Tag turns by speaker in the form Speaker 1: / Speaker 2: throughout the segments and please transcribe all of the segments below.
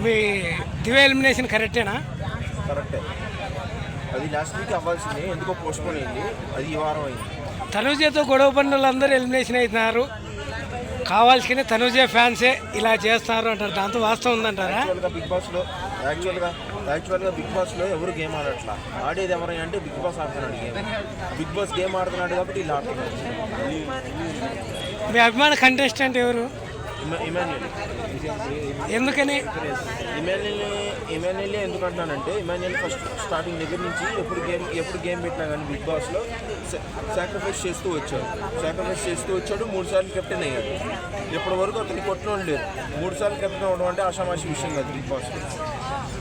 Speaker 1: మీ దివ్య elimination కరెక్టేనా?
Speaker 2: కరెక్టే. అది లాస్ట్ వీక్ అవ్వాల్సిందే, ఎందుకో పోస్ట్పోన్ అయింది. అది ఈ వారం అయింది.
Speaker 1: తనూజతో గొడవ పడిన వాళ్ళందరూ ఎలిమినేషన్ అవుతున్నారు. కావాల్సిన తనూజ ఫ్యాన్సే ఇలా చేస్తున్నారు అంటారు. దాంతో వాస్తవం ఉందంటారా?
Speaker 2: యాక్చువల్గా బిగ్ బాస్లో ఎవరు గేమ్ ఆడట్లా. ఆడేది ఎవరైనా అంటే బిగ్ బాస్ ఆడుతున్నాడు గేమ్. బిగ్ బాస్ గేమ్ ఆడుతున్నాడు కాబట్టి వీళ్ళు ఆడుతున్నారు.
Speaker 1: మీ అభిమాన కంటెస్టెంట్ ఎవరు?
Speaker 2: ఇమాన్యుయల్.
Speaker 1: ఎందుకని
Speaker 2: ఇమాన్యుయల్ ఎందుకంటున్నానంటే, ఇమాన్యుయల్ ఫస్ట్ స్టార్టింగ్ దగ్గర నుంచి ఎప్పుడు గేమ్ పెట్టినా కానీ బిగ్ బాస్లో సాక్రిఫైస్ చేస్తూ వచ్చాడు. 3 సార్లు కెప్టెన్ అయ్యాడు. ఇప్పటి వరకు అతను కొట్టిన లేరు. 3 సార్లు కెప్టెన్ అవ్వడం అంటే ఆషామాషి విషయం కాదు బిగ్ బాస్లో.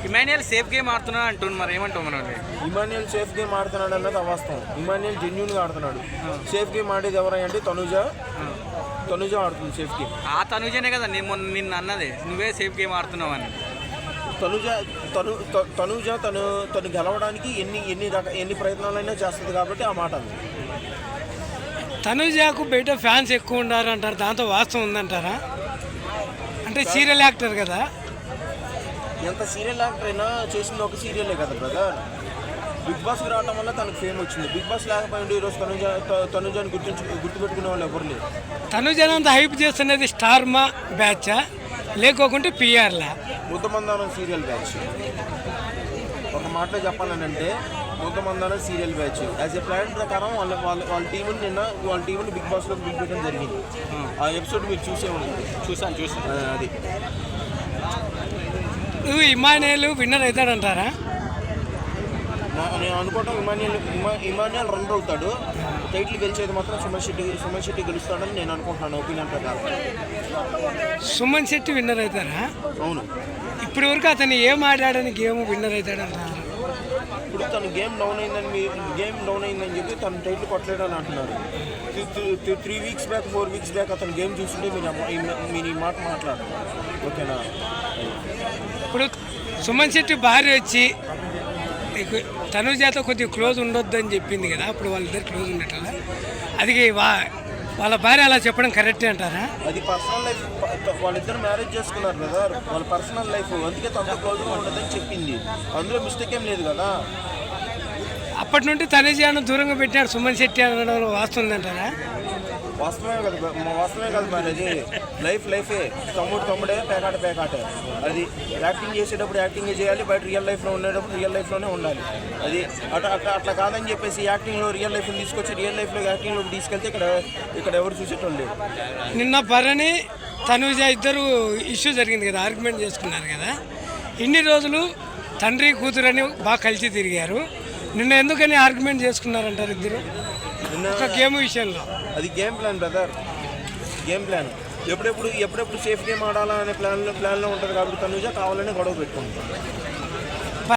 Speaker 3: ఇమాన్యుయల్ సేఫ్ గేమ్ ఆడుతున్నాడు అంటున్నారు, మరి ఏమంటావు మనం?
Speaker 2: ఇమాన్యుయల్ సేఫ్ గేమ్ ఆడుతున్నాడు అన్నది అవాస్తవం. ఇమాన్యుయల్ జెన్యూన్గా ఆడుతున్నాడు. సేఫ్ గేమ్ ఆడేది ఎవరంటే తనుజ ఆడుతుంది సేఫ్ గేమ్.
Speaker 3: ఆ తనుజనే కదా నిన్న అన్నది, నువ్వే సేఫ్ గేమ్ ఆడుతున్నావు అని.
Speaker 2: తనుజ తను గెలవడానికి ఎన్ని ప్రయత్నాలైనా చేస్తుంది కాబట్టి ఆ మాట అంది.
Speaker 1: తనుజకు బయట ఫ్యాన్స్ ఎక్కువ ఉండారు అంటారు. దాంతో వాస్తవం ఉందంటారా? అంటే సీరియల్ యాక్టర్ కదా.
Speaker 2: ఎంత సీరియల్ యాక్టర్ అయినా చేసింది ఒక సీరియలే కదా బ్రదర్. బిగ్ బాస్కి రావడం వల్ల తనకు ఫేమ్ వచ్చింది. బిగ్ బాస్ లేకపోయింది ఈరోజు తనుజాని గుర్తుపెట్టుకునే వాళ్ళు ఎవరు లేరు.
Speaker 1: తనుజనంత హైప్ చేస్తున్నది స్టార్మా బ్యాచా లేకోకుంటే పిఆర్లా?
Speaker 2: Muddamandaram serial batch. ఒక మాటలో చెప్పాలనంటే Muddamandaram serial batch. As a plan ప్రకారం వాళ్ళ టీంని బిగ్ బాస్లోకి పిలిపించడం జరిగింది. ఆ ఎపిసోడ్ మీరు చూసే ఉంటుంది.
Speaker 3: చూసాను.
Speaker 2: అది
Speaker 1: ఇమాన్యుయల్ విన్నర్ అవుతాడంటారా?
Speaker 2: నేను అనుకోవటం ఇమాన్యుయల్ రన్నర్ అవుతాడు. టైటిల్ గెలిచేది మాత్రం సుమన్ శెట్టి గెలుస్తాడని నేను అనుకుంటున్నాను. ఒపీనియన్ ప్రకారం
Speaker 1: సుమన్ శెట్టి విన్నర్ అవుతారా?
Speaker 2: అవును.
Speaker 1: ఇప్పటి వరకు అతను ఏం ఆడాడని గేమ్ విన్నర్ అవుతాడంటారా?
Speaker 2: ఇప్పుడు తను గేమ్ డౌన్ అయిందని చెప్పి తను టైటిల్ కొట్టలేడని అంటున్నారు. 3 వీక్స్ బ్యాక్ 4 వీక్స్ బ్యాక్ అతను గేమ్ చూస్తుంటే మీరు ఈ మాట మాట్లాడారు. ఓకేనా?
Speaker 1: ఇప్పుడు సుమన్ శెట్టి భార్య వచ్చి తనుజాతో కొద్దిగా క్లోజ్ ఉండొద్దు అని చెప్పింది కదా, అప్పుడు వాళ్ళిద్దరు క్లోజ్ ఉండేటలా. అది వాళ్ళ భార్య అలా చెప్పడం కరెక్టే అంటారా?
Speaker 2: అది పర్సనల్ లైఫ్. వాళ్ళిద్దరు మ్యారేజ్ చేసుకున్నారు కదా, వాళ్ళ పర్సనల్ లైఫ్. అందుకే తనతో క్లోజ్గా ఉండదని చెప్పింది. అందులో మిస్టేక్ ఏం లేదు కదా.
Speaker 1: అప్పటి నుండి తనుజాను దూరంగా పెట్టాడు సుమన్ శెట్టి అనడంలో వాస్తుందంటారా?
Speaker 2: వాస్తవమే కదా మరి. అది లైఫే. తమ్ముడే, పేకాటే. అది యాక్టింగ్ చేసేటప్పుడు యాక్టింగ్ చేయాలి, బయట రియల్ లైఫ్లో ఉండేటప్పుడు రియల్ లైఫ్లోనే ఉండాలి. అది అట్లా కాదని చెప్పేసి యాక్టింగ్లో రియల్ లైఫ్ని తీసుకొచ్చి రియల్ లైఫ్లో యాక్టింగ్లోకి తీసుకెళ్తే ఇక్కడ ఎవరు చూసేటోళ్ళు లేరు.
Speaker 1: నిన్న భరణి తనుజ ఇద్దరు ఇష్యూ జరిగింది కదా, ఆర్గ్యుమెంట్ చేసుకున్నారు కదా. ఇన్ని రోజులు తండ్రి కూతురని బాగా కలిసి తిరిగారు. నిన్న ఎందుకని ఆర్గ్యుమెంట్ చేసుకున్నారంటారు ఇద్దరు ఒక గేమ్ విషయంలో?
Speaker 2: అది game plan brother. Game plan ఎప్పుడెప్పుడు సేఫ్ గేమ్ ఆడాలా అనే ప్లాన్లో ఉంటుంది కాబట్టి తనుజ కావాలనే గొడవ పెట్టుకుంటాం.